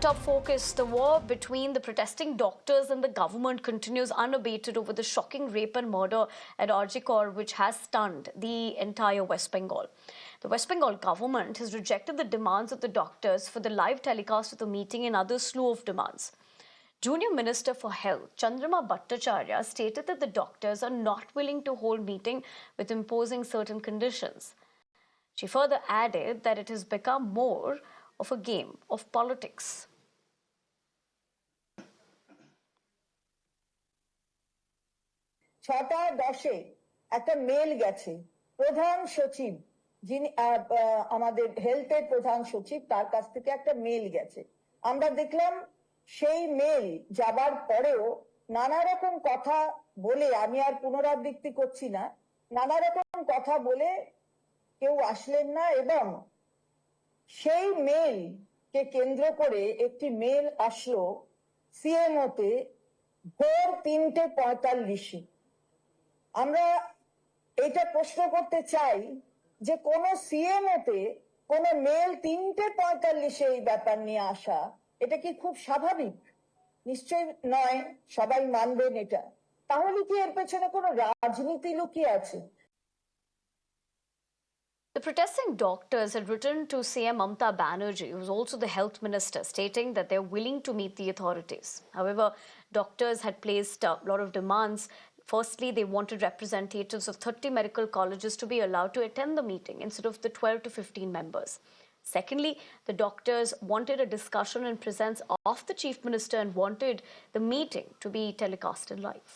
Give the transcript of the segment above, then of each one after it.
Top focus, the war between the protesting doctors and the government continues unabated over the shocking rape and murder at Arjikor, which has stunned the entire West Bengal. The West Bengal government has rejected the demands of the doctors for the live telecast of the meeting and other slew of demands. Junior Minister for Health, Chandrama Bhattacharya, stated that the doctors are not willing to hold meeting with imposing certain conditions. She further added that it has become more of a game of politics. ছটা 10-এ একটা mail গেছে প্রধান সচিব যিনি আমাদের হেলথের প্রধান সচিব তার কাছ থেকে একটা মেল গেছে। আমরা দেখলাম সেই মেল যাবার পরেও নানা রকম কথা বলে, আমি আর পুনরাবৃত্তি করছি না, নানা রকম কথা বলে কেউ আসলেন না এবং সেই মেল কে কেন্দ্র করে একটি মেল আসলো সিএমওতে ভোর 3:45-এ। আমরা এটা প্রশ্ন করতে চাই যে কোন সিএমওতে কোন মেল 3:45-এ এই ব্যাপার নিয়ে আসা, এটা কি খুব স্বাভাবিক? নিশ্চয়ই নয়, সবাই মানবেন এটা। তাহলে কি এর পেছনে কোনো রাজনীতি লুকিয়ে আছে? The protesting doctors had written to CM Mamata Banerjee, who was also the health minister, stating that they're willing to meet the authorities. However, doctors had placed a lot of demands. Firstly, they wanted representatives of 30 medical colleges to be allowed to attend the meeting instead of the 12 to 15 members. Secondly, the doctors wanted a discussion in presence of the chief minister and wanted the meeting to be telecasted live.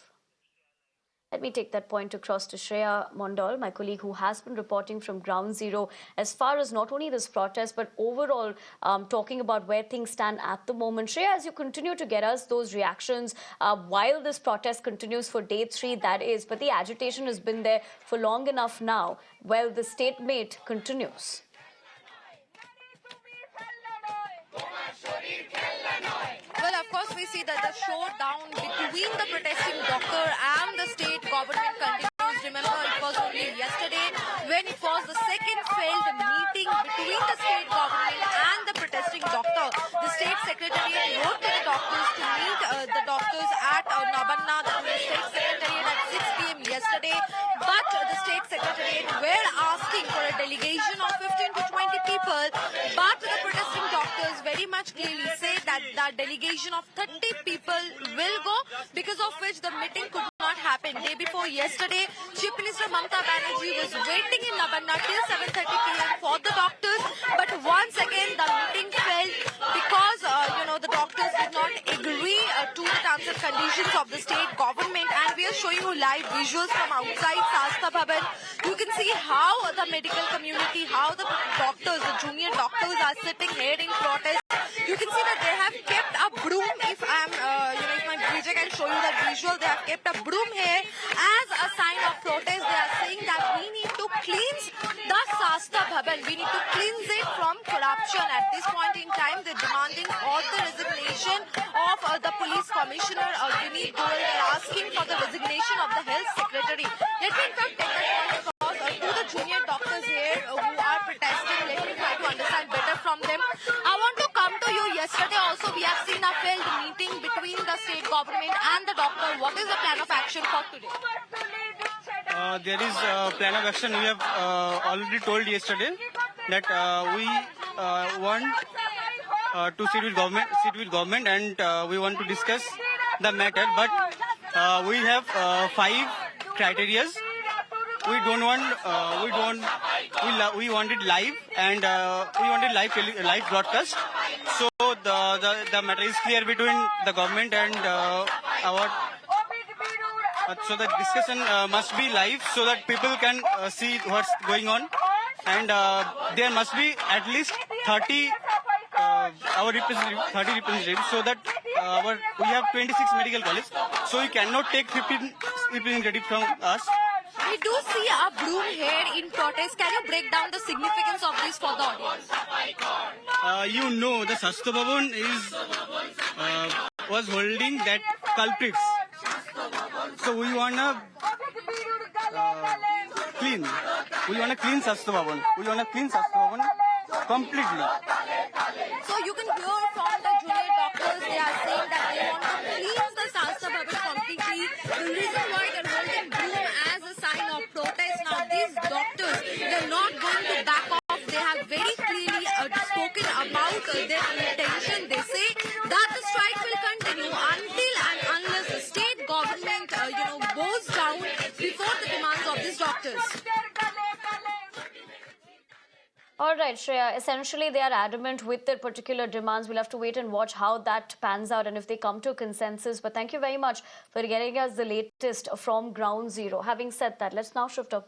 Let me take that point across to Shreya Mondal, my colleague who has been reporting from Ground Zero as far as not only this protest but overall talking about where things stand at the moment. Shreya, as you continue to get us those reactions while this protest continues for day 3, that is, but the agitation has been there for long enough now. Well, the stalemate continues. Well, of course, we see that the showdown between the protesting doctor and the state government continues. Remember, it was only yesterday when it was the second failed meeting between the state government and the protesting doctor. The state secretariat wrote to the doctors to meet the doctors at Nabanna, the state secretariat, at 6 p.m. yesterday. But the state secretariat were asking for a delegation of 15 to 20 people. But the protesting doctors very much clearly say that the delegation of 30 people will go, because of which the meeting could not happen. Day before yesterday, Chief Minister Mamata Banerjee was waiting in Nabanna till 7:30 p.m. for the doctors. But once again, the meeting failed because, the doctors did not agree to the terms and conditions of the state government. And we are showing you live visuals from outside Shastha Bhavan. You can see how the medical community, how the doctors, the junior doctors are sitting here in protest. You can see that they have kept a broom. If my DJ can show you that visual, they have kept a broom here as a sign of protest. They are saying that we need to cleanse the Shastha Bhavan. We need to cleanse it from corruption. At this point in time, they're demanding all the resignation of the police commissioner, Vineet Goyal. They're asking for the resignation of the health secretary. Let me in fact take that point across to the junior doctors here who are protesting. Let me try to understand better from them. I want to come to you. Yesterday also we have seen a failed meeting between the state government and the doctor. What is the plan of action for today? There is a plan of action. We have already told yesterday that we want to sit with government and we want to discuss the matter. But we have 5 criterias. We want it live and we want it live broadcast. So the matter is clear between the government and our. So the discussion must be live so that people can see what's going on, and there must be at least 30 representatives, so that we have 26 medical colleges, so we cannot take 15 representatives from us. We do see a broom here in protest. Can you break down the significance of this for the audience? The Shastha Bhavan was holding that culprits. So we wanna clean. We wanna clean Shastha Bhavan. We wanna clean Shastha Bhavan completely. So you can hear from the junior these doctors, they're not going to back off. They have very clearly spoken about their intention. They say that the strike will continue until and unless the state government, bows down before the demands of these doctors. All right, Shreya. Essentially, they are adamant with their particular demands. We'll have to wait and watch how that pans out and if they come to a consensus. But thank you very much for getting us the latest from Ground Zero. Having said that, let's now shift our